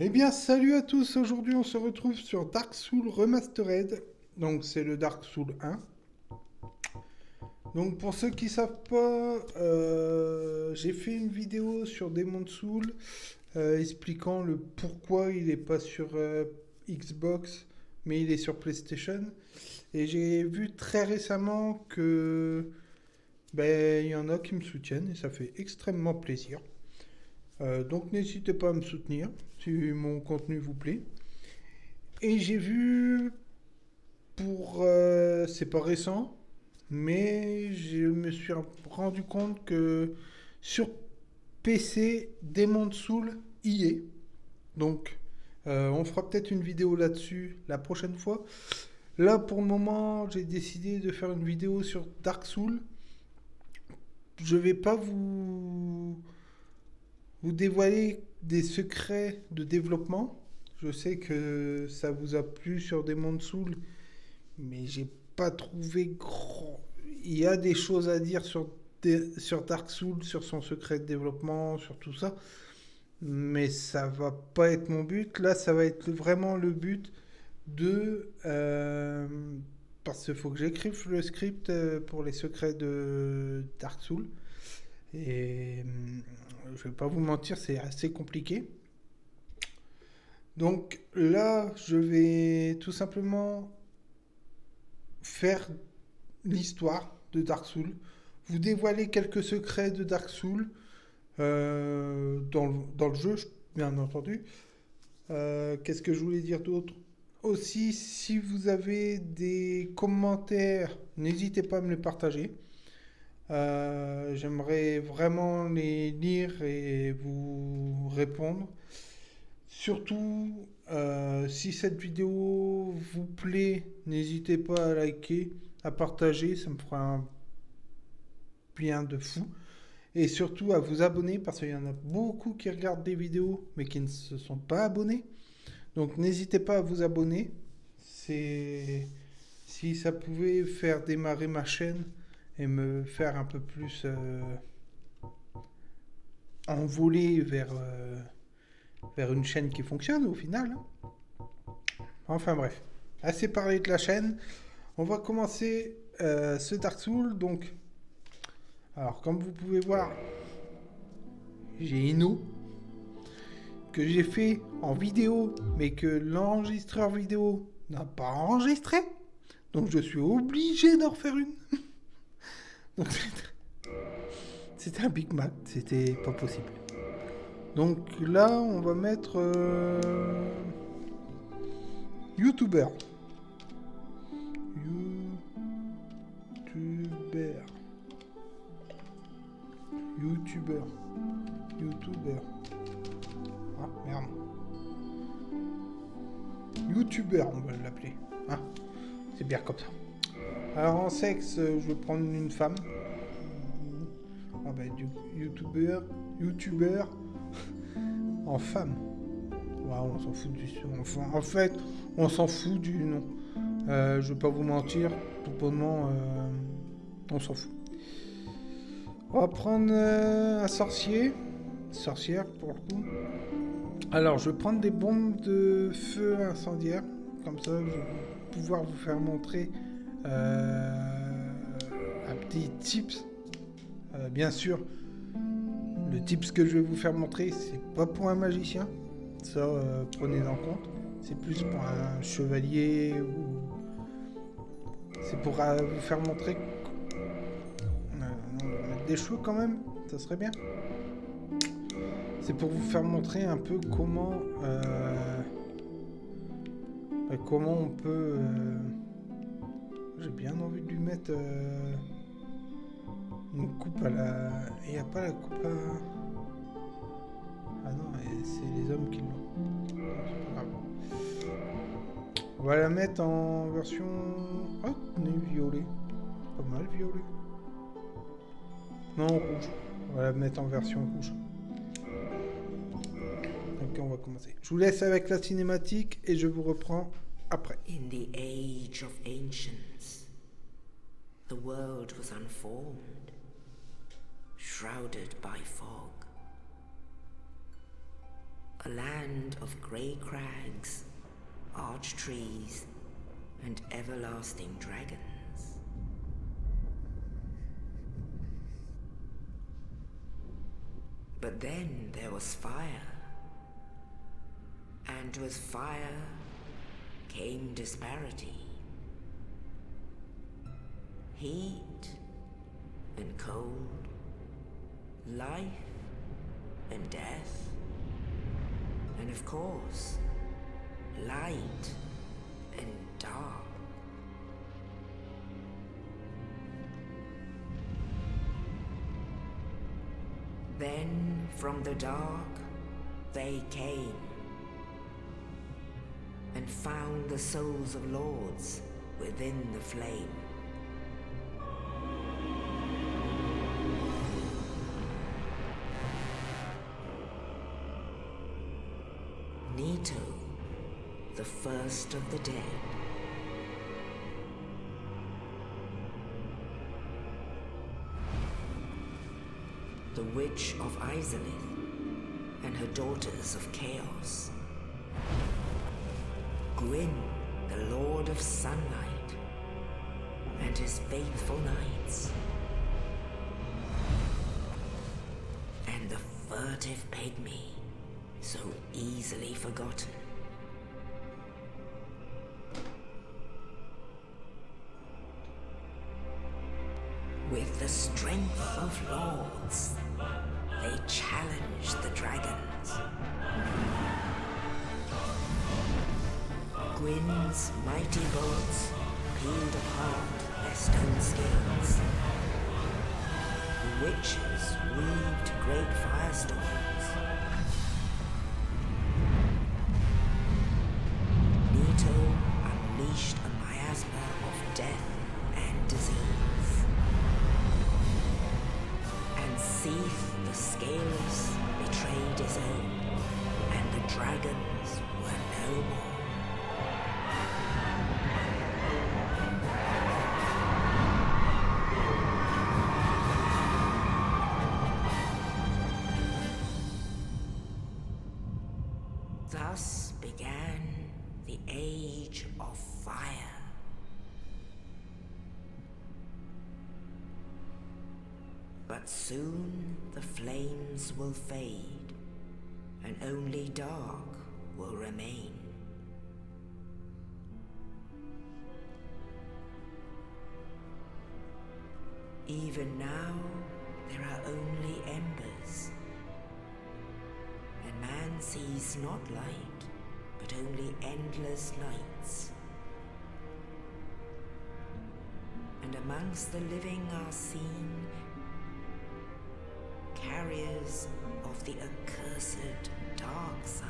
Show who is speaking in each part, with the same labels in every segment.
Speaker 1: Eh bien, salut à tous. Aujourd'hui, on se retrouve sur Dark Souls Remastered. Donc, c'est le Dark Souls 1. Donc, pour ceux qui savent pas, j'ai fait une vidéo sur Demon Souls expliquant le pourquoi il n'est pas sur Xbox, mais il est sur PlayStation. Et j'ai vu très récemment que il y en a qui me soutiennent et ça fait extrêmement plaisir. Donc, n'hésitez pas à me soutenir si mon contenu vous plaît. Et j'ai vu c'est pas récent, mais je me suis rendu compte que sur PC, Demon's Souls y est. Donc, on fera peut-être une vidéo là-dessus la prochaine fois. Là, pour le moment, j'ai décidé de faire une vidéo sur Dark Souls. Je vais pas vous dévoiler des secrets de développement. Je sais que ça vous a plu sur Demon's Souls, mais j'ai pas trouvé grand. Il y a des choses à dire sur Dark Souls, sur son secret de développement, sur tout ça, mais ça va pas être mon but. Là, ça va être vraiment le but de. Parce qu'il faut que j'écrive le script pour les secrets de Dark Souls. Et je vais pas vous mentir, c'est assez compliqué. Donc là, je vais tout simplement faire l'histoire de Dark Souls, vous dévoiler quelques secrets de Dark Souls dans le jeu, bien entendu. Qu'est-ce que je voulais dire d'autre? Aussi, si vous avez des commentaires, n'hésitez pas à me les partager. J'aimerais vraiment les lire et vous répondre. Surtout, si cette vidéo vous plaît, n'hésitez pas à liker, à partager, ça me fera un bien de fou. Et surtout à vous abonner parce qu'il y en a beaucoup qui regardent des vidéos mais qui ne se sont pas abonnés. Donc n'hésitez pas à vous abonner. C'est si ça pouvait faire démarrer ma chaîne et me faire un peu plus envoler vers une chaîne qui fonctionne au final. Enfin bref, assez parlé de la chaîne. On va commencer ce Dark Souls. Donc, alors comme vous pouvez voir, j'ai Ino que j'ai fait en vidéo, mais que l'enregistreur vidéo n'a pas enregistré. Donc je suis obligé d'en refaire une. Donc c'était un Big Mac, c'était pas possible. Donc là, on va mettre YouTuber. YouTuber. YouTuber. YouTuber. Ah, merde. YouTuber, on va l'appeler. Hein, c'est bien comme ça. Alors en sexe, je vais prendre une femme. Ah bah, YouTuber en femme. Ouais, on s'en fout du enfin, en fait, on s'en fout du nom. Je vais pas vous mentir, tout bonnement, on s'en fout. On va prendre un sorcier, sorcière pour le coup. Alors, je vais prendre des bombes de feu incendiaire, comme ça, je vais pouvoir vous faire montrer un petit tips. Bien sûr, le tips que je vais vous faire montrer, c'est pas pour un magicien, ça prenez en compte. C'est plus pour un chevalier ou c'est pour vous faire montrer. On va mettre des cheveux quand même, ça serait bien. C'est pour vous faire montrer un peu comment on peut. J'ai bien envie de lui mettre une coupe à la. Il n'y a pas la coupe à. Ah non, c'est les hommes qui l'ont. C'est pas grave. On va la mettre en version. Oh, nez violet. Pas mal violet. Non, rouge. On va la mettre en version rouge. Ok, on va commencer. Je vous laisse avec la cinématique et je vous reprends après.
Speaker 2: In the age of ancients, the world was unformed, shrouded by fog. A land of grey crags, arch trees, and everlasting dragons. But then there was fire. And with fire came disparity. Heat and cold, life and death, and of course, light and dark. Then from the dark they came and found the souls of lords within the flame. Nito, the first of the dead. The Witch of Izalith and her daughters of Chaos. Gwyn, the Lord of Sunlight, and his faithful knights. And the furtive pygmy, so easily forgotten. With the strength of lords, they challenged the dragons. Gwyn's mighty bolts peeled apart their stone scales. The witches weaved great firestorms. Nito unleashed a miasma of death and disease. And Seath the Scaleless betrayed his own, and the dragons were no more. Thus began the Age of Fire. But soon the flames will fade, and only dark will remain. Even now, there are only embers. And man sees not light, but only endless nights. And amongst the living are seen carriers of the accursed dark sign.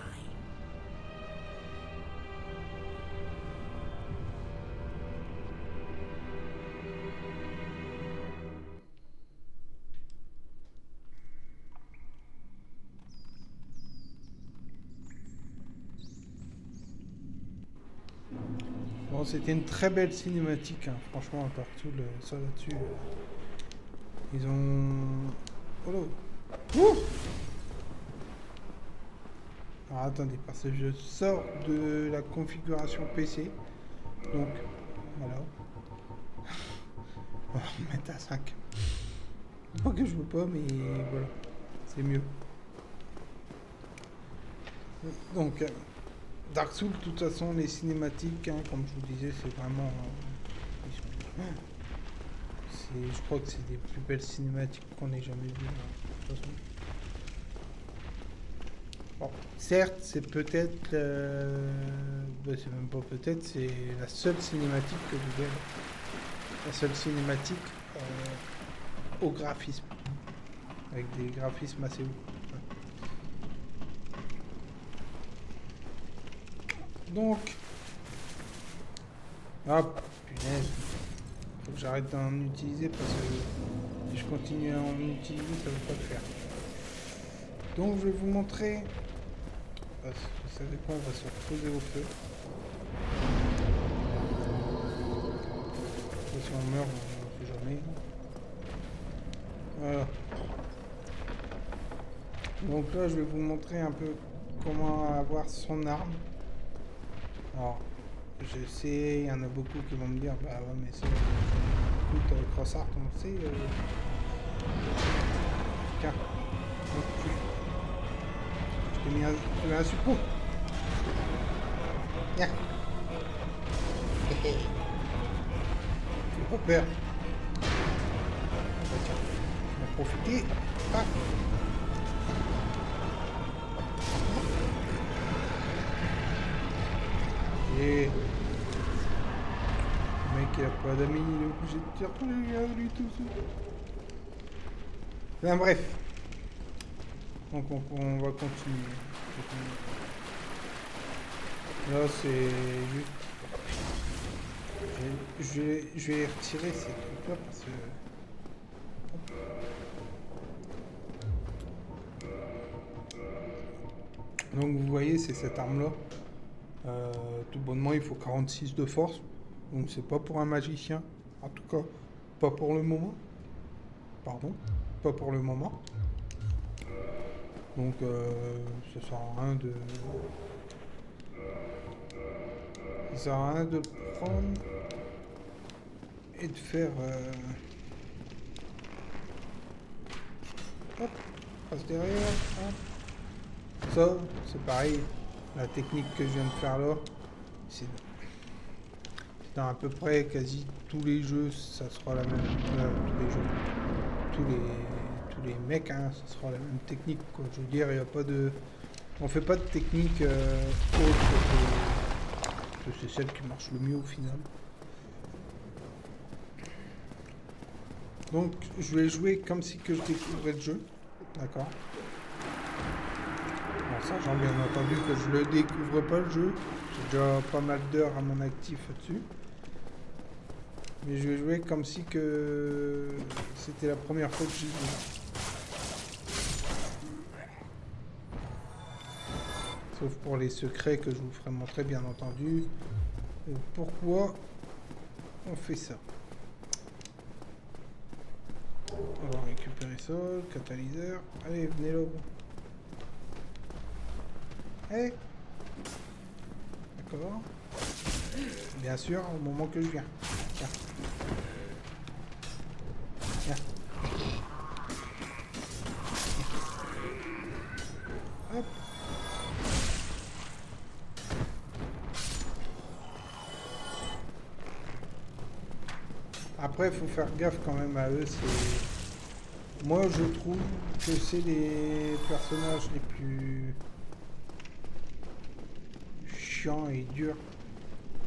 Speaker 1: Bon, c'était une très belle cinématique, hein. Franchement, partout, ça là-dessus. Ils ont... Oh là. Ouh. Alors attendez, parce que je sors de la configuration PC. Donc, voilà. On va mettre à 5. Pas que je veux pas, mais voilà. C'est mieux. Donc... Dark Souls, de toute façon, les cinématiques, hein, comme je vous disais, c'est vraiment... je crois que c'est des plus belles cinématiques qu'on ait jamais vues. De toute façon. Bon, certes, c'est peut-être... c'est même pas peut-être, c'est la seule cinématique que vous verrez. La seule cinématique au graphisme. Avec des graphismes assez hauts. Donc, hop, punaise, faut que j'arrête d'en utiliser parce que si je continue à en utiliser, ça ne va pas le faire. Donc, je vais vous montrer, vous savez quoi, on va se reposer au feu. Si on meurt, on ne sait jamais. Voilà. Donc là, je vais vous montrer un peu comment avoir son arme. Alors, je sais, il y en a beaucoup qui vont me dire, bah ouais, mais c'est... Écoute, Crossart, on le sait. Tiens. Hop, je t'ai mis un suppôt. Viens. Fais pas peur. Bah, tiens, on va profiter. Ah. Et... Le mec il a pas d'amis, il est obligé de tirer pour les gars, lui tout seul. Enfin, bref. Donc on va continuer. Là c'est juste... Je vais retirer ces trucs là parce que... Donc vous voyez c'est cette arme là. Tout bonnement il faut 46 de force. Donc c'est pas pour un magicien. En tout cas pas pour le moment. Pardon. Pas pour le moment. Donc ça sert à rien de... Ça sert à rien de le prendre et de faire... Hop, passe derrière. Hop. Ça, c'est pareil. La technique que je viens de faire là, c'est dans à peu près quasi tous les jeux, ça sera la même... tous les jeux. Tous les mecs, hein, ça sera la même technique, quoi. Je veux dire, il n'y a pas de... On fait pas de technique autre que c'est celle qui marche le mieux au final. Donc, je vais jouer comme si que je découvrais le jeu. D'accord. Alors, sachant bien entendu que je le découvre pas le jeu. J'ai déjà pas mal d'heures à mon actif là-dessus. Mais je vais jouer comme si que c'était la première fois que j'y jouais. Sauf pour les secrets que je vous ferai montrer bien entendu. Et pourquoi on fait ça. On va récupérer ça, le catalyseur. Allez, venez là. Hey. D'accord. Bien sûr, au moment que je viens. Tiens. Tiens. Hop. Après, il faut faire gaffe quand même à eux. Moi, je trouve que c'est les personnages les plus chiants et durs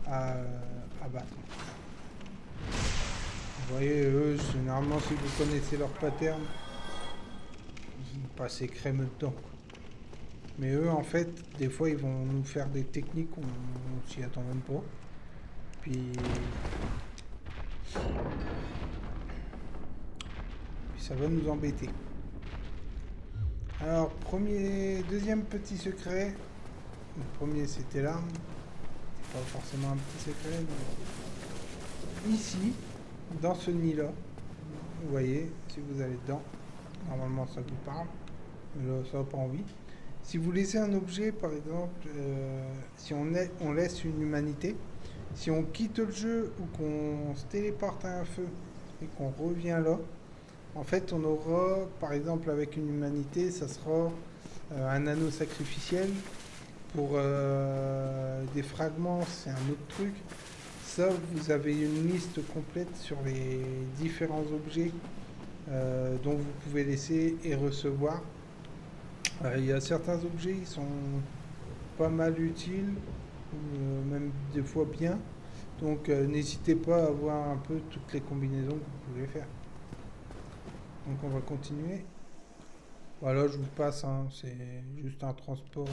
Speaker 1: à battre. Vous voyez, eux, généralement, si vous connaissez leur pattern, vous passez crème dedans. Mais eux, en fait, des fois, ils vont nous faire des techniques qu'on s'y attend même pas. Puis ça va nous embêter. Alors, deuxième petit secret. Le premier, c'était l'arme. C'est pas forcément un petit secret. Mais... Ici, dans ce nid-là, vous voyez, si vous allez dedans, normalement ça vous parle. Mais là, ça n'a pas envie. Si vous laissez un objet, par exemple, si on laisse une humanité, si on quitte le jeu ou qu'on se téléporte à un feu et qu'on revient là, en fait, on aura, par exemple, avec une humanité, ça sera un anneau sacrificiel. Pour des fragments, c'est un autre truc. Ça, vous avez une liste complète sur les différents objets dont vous pouvez laisser et recevoir. Il y a certains objets qui sont pas mal utiles, même des fois bien. Donc n'hésitez pas à voir un peu toutes les combinaisons que vous pouvez faire. Donc on va continuer. Voilà, je vous passe, hein, c'est juste un transport.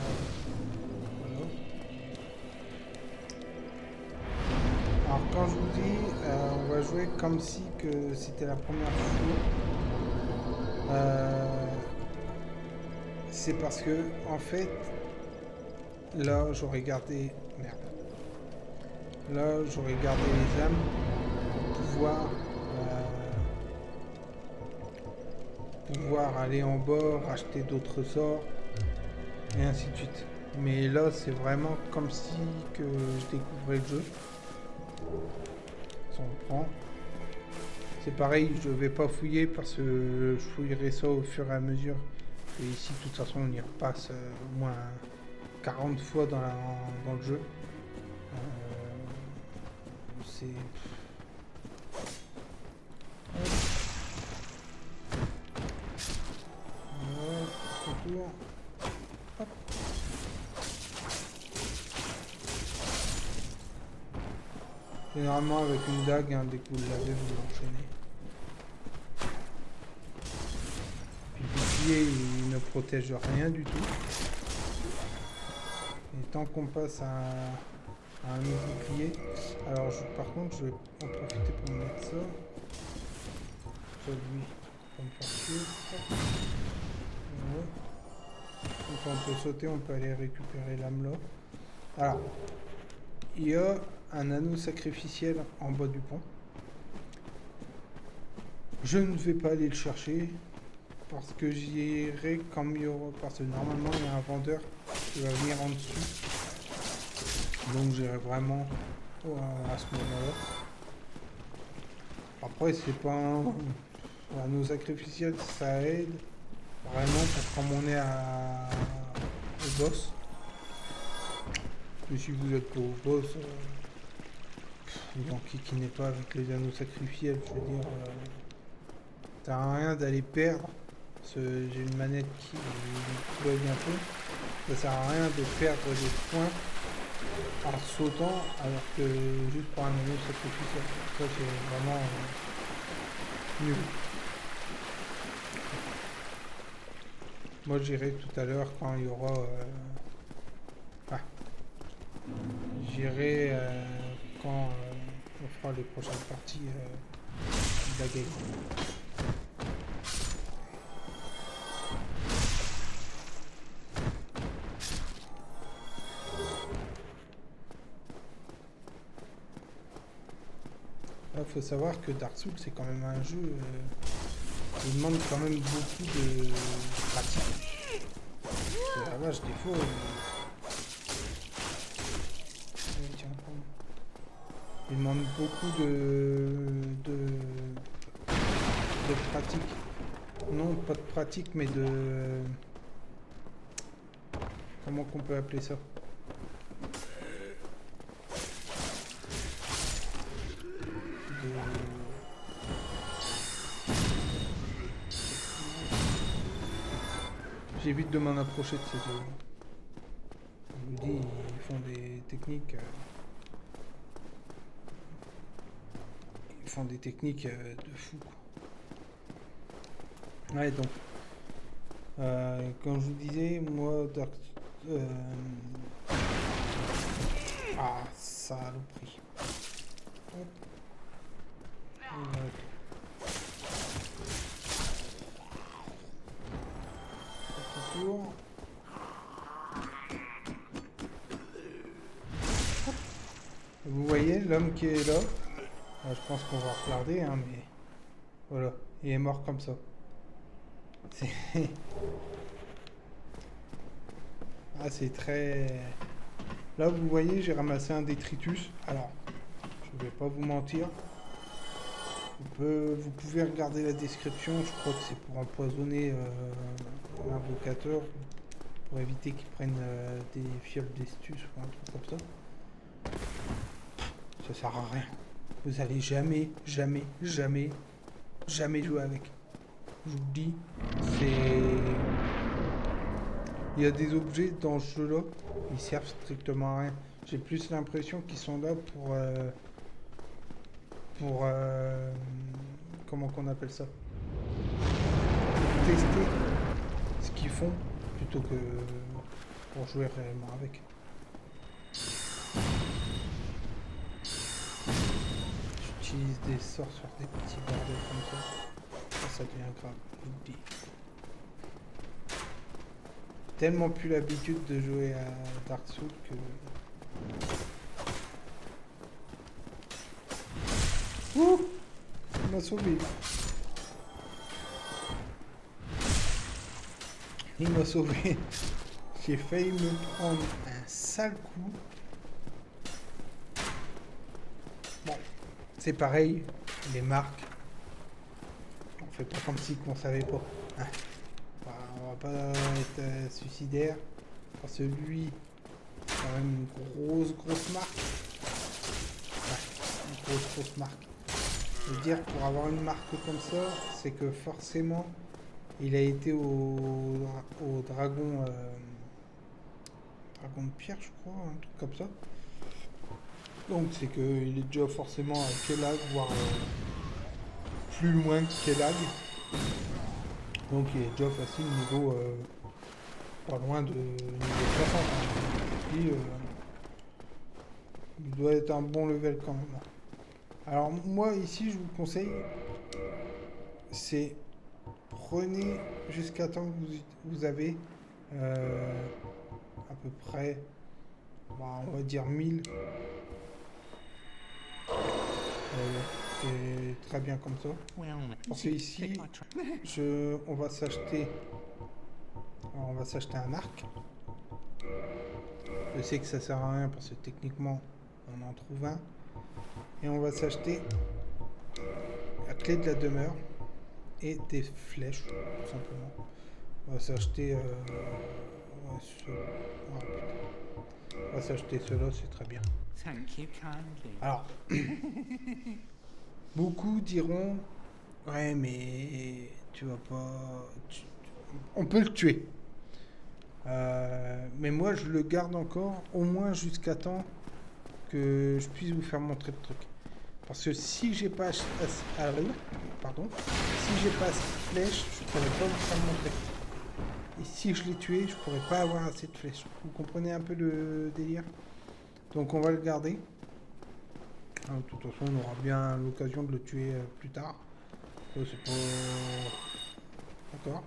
Speaker 1: Voilà. Alors quand je vous dis, on va jouer comme si que c'était la première fois. C'est parce que, en fait, là j'aurais gardé... Merde. Là j'aurais gardé les âmes pour pouvoir aller en bas, racheter d'autres sorts, et ainsi de suite. Mais là, c'est vraiment comme si que je découvrais le jeu. Si on prend. C'est pareil, je vais pas fouiller parce que je fouillerai ça au fur et à mesure. Et ici, de toute façon, on y repasse au moins 40 fois dans le jeu. C'est... Autour. Hop. Généralement avec une dague, hein, dès que vous l'avez, vous l'enchaînez. Puis le bouclier, il ne protège rien du tout. Et tant qu'on passe à un bouclier... Alors par contre, je vais en profiter pour mettre ça. Ça lui, pour me faire suivre. Ouais. Donc on peut sauter, on peut aller récupérer l'âme là. Alors, il y a un anneau sacrificiel en bas du pont. Je ne vais pas aller le chercher parce que j'irai comme il y aura, parce que normalement il y a un vendeur qui va venir en dessous. Donc j'irai vraiment à ce moment-là. Après c'est pas un anneau sacrificiel, ça aide vraiment pour comme on est au boss. Et si vous êtes pas au boss, donc qui n'est pas avec les anneaux sacrificiels, je veux dire, ça sert à rien d'aller perdre. Parce que j'ai une manette qui va bientôt. Ça sert à rien de perdre des points en sautant alors que juste pour un anneau sacrificiel. Ça c'est vraiment nul. Moi j'irai tout à l'heure quand il y aura... j'irai quand on fera les prochaines parties de la game. Il faut savoir que Dark Souls c'est quand même un jeu qui demande quand même beaucoup de pratique. La vache, des fois... il demande beaucoup de pratique. Non, pas de pratique, mais de... Comment qu'on peut appeler ça? J'évite de m'en approcher de ces deux. Je vous dis, ils font des techniques... Ils font des techniques de fou. Ouais, donc... comme je vous disais, moi, Dark... Ah, saloperie. Hop. Tour. Vous voyez l'homme qui est là. Je pense qu'on va regarder, hein, mais voilà, il est mort comme ça. Ah, c'est très... Là, vous voyez, j'ai ramassé un détritus. Alors, je vais pas vous mentir. Vous pouvez regarder la description. Je crois que c'est pour empoisonner l'invocateur, pour éviter qu'il prenne des fioles d'estus ou un truc comme ça. Ça sert à rien. Vous allez jamais jouer avec. Je vous le dis, c'est... Il y a des objets dans ce jeu-là, ils servent strictement à rien. J'ai plus l'impression qu'ils sont là pour comment qu'on appelle ça? Tester ce qu'ils font plutôt que pour jouer réellement avec. J'utilise des sorts sur des petits bordels comme ça devient grave, je vous le dis. Tellement plus l'habitude de jouer à Dark Souls que... Ouh, il m'a sauvé. Il m'a sauvé. J'ai failli me prendre un sale coup. Bon, c'est pareil, les marques. On fait pas comme si qu'on savait pas. Hein. On va pas être suicidaire. Parce que lui, c'est quand même une grosse marque. Ouais, une grosse marque. Je veux dire, pour avoir une marque comme ça, c'est que forcément, il a été au dragon, dragon de pierre, je crois, un truc comme ça. Donc c'est qu'il est déjà forcément à Kelag, voire plus loin que Kelag. Donc il est déjà facile niveau pas loin de niveau 60. Hein. Puis, il doit être un bon level quand même. Alors moi ici je vous conseille, c'est prenez jusqu'à temps que vous avez à peu près, on va dire 1000. C'est très bien comme ça. Parce que ici, on va s'acheter un arc. Je sais que ça sert à rien parce que techniquement, on en trouve un. Et on va s'acheter la clé de la demeure et des flèches, tout simplement. On va s'acheter... on va s'acheter cela, c'est très bien. Alors, beaucoup diront, ouais mais tu vas pas... On peut le tuer. Mais moi je le garde encore, au moins jusqu'à temps que je puisse vous faire montrer le truc. Parce que si j'ai pas si j'ai pas assez de flèches, je pourrais pas vous faire montrer. Et si je l'ai tué, je pourrais pas avoir assez de flèches. Vous comprenez un peu le délire? Donc on va le garder. De toute façon, on aura bien l'occasion de le tuer plus tard. Ça, c'est pas... D'accord.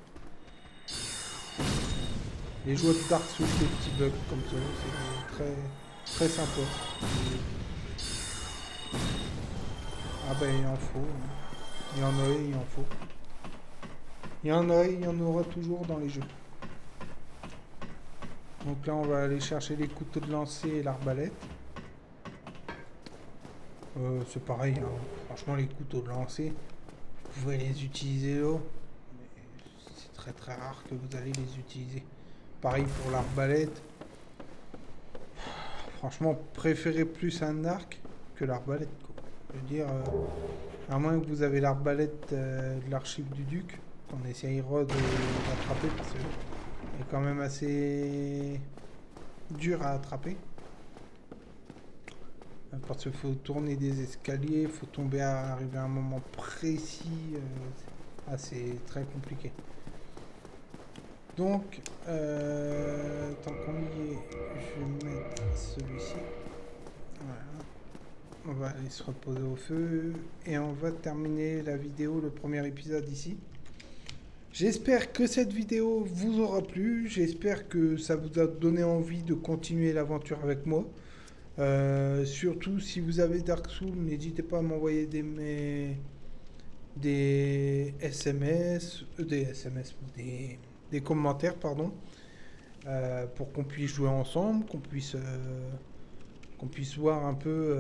Speaker 1: Les joueurs de Dark Souls, des petits bugs comme ça, c'est très sympa. Ah ben il en faut. Il y en a et il en faut. Il y en a et il y en aura toujours dans les jeux. Donc là on va aller chercher les couteaux de lancer et l'arbalète. C'est pareil, hein. Franchement les couteaux de lancer, vous pouvez les utiliser là. Mais c'est très rare que vous allez les utiliser. Pareil pour l'arbalète. Franchement, préférez plus un arc que l'arbalète. Je veux dire, à moins que vous avez l'arbalète de l'archive du duc, qu'on essayera de l'attraper parce qu'elle est quand même assez dur à attraper. Parce qu'il faut tourner des escaliers, il faut arriver à un moment précis. C'est très compliqué. Donc, tant qu'on y est, je vais mettre celui-ci. Voilà. On va aller se reposer au feu et on va terminer la vidéo, le premier épisode ici. J'espère que cette vidéo vous aura plu. J'espère que ça vous a donné envie de continuer l'aventure avec moi. Surtout si vous avez Dark Souls, n'hésitez pas à m'envoyer des commentaires, pardon, pour qu'on puisse jouer ensemble, qu'on puisse voir un peu,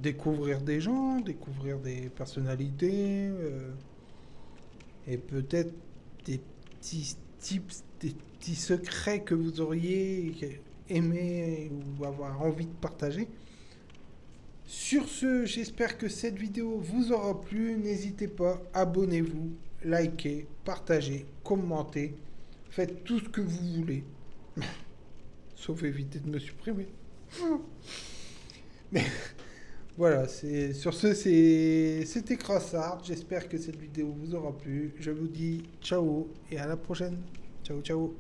Speaker 1: découvrir des gens, découvrir des personnalités, et peut-être des petits tips, des petits secrets que vous auriez aimé ou avoir envie de partager. Sur ce, j'espère que cette vidéo vous aura plu. N'hésitez pas, abonnez-vous, likez, partagez, commentez. Faites tout ce que vous voulez. Sauf éviter de me supprimer. Mais voilà, sur ce, c'était Crossart. J'espère que cette vidéo vous aura plu. Je vous dis ciao et à la prochaine. Ciao, ciao.